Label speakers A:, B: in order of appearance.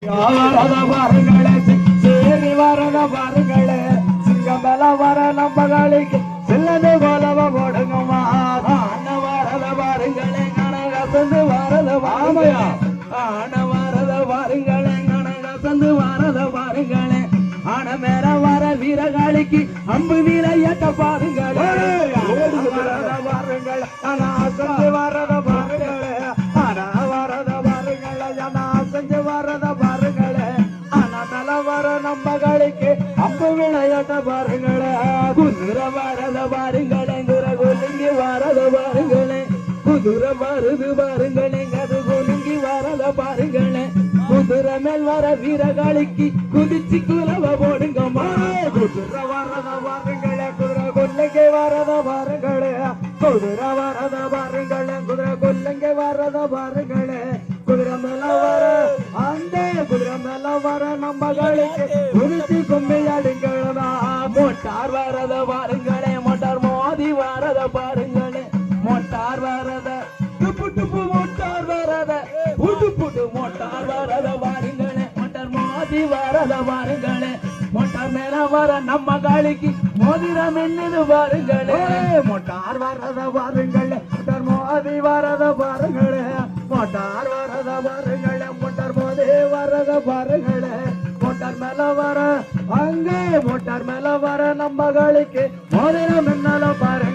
A: வரத பாருங்களே சேரி வரத பாருங்களே சிங்கம்பல வர நம்பகளுக்கு சில்லது போலவ போடுங்கம்மா வரத பாருங்களே கனகசந்து வரத வாமையா ஆன வரத பாருங்களே கனகசந்து வரத பாருங்களே ஆன மேல வர வீரகாளிக்கு அம்பு வீரையட்ட பாருங்களே வரத பாருங்களே கனகசந்து வரத பாருங்களே ஆன வரத பாருங்களே கனகசந்து வரத பாருங்களே ஆன மேல வர நம்பகளுக்கு அம்பு விளையாட்ட பாருங்களே குதிரை வரத பாருங்களே குலுங்கி வரத பாருங்களே குதிரை வருது பாருங்களே அது குலுங்கி வரத பாருங்களே குதிரை மேல் வர வீரகாளிக்கு குதிச்சு குலவ போடுங்கம்மா குதிரை வரத பாருங்களே குதிரை கொல்லுங்கி வரத பாருங்களே குதிரை வரத பாருங்களே குதிரை கொல்லுங்கி வரத பாருங்களே குதிரை மேல வர அந்த குதிரை மேல வர நம்பகளுக்கு குதிச்சு கும்பியாடுங்களா மோட்டார் வரத பாருங்களே மோட்டார் மோதி வரத பாருங்களே மோட்டார் வரத துப்பு துப்பு மோட்டார் வரத புட்டு புட்டு மோட்டார் வரத பாருங்களே மோட்டார் மோதி வரத பாருங்களே மோட்டார் மேல வர நம்ம காளிக்கு மோதிரம் என்னது பாருங்களே மோட்டார் வரத பாருங்களே மோட்டார் மோதி வரத பாருங்களே மோட்டார் வரத பாருங்களே மோட்டார் மோதி வரத பாருங்களே மோட்டார் மேல வர அங்கே மோட்டார் மேல வர நம்ம காளிக்கு மோதிரம் என்னல பாருங்க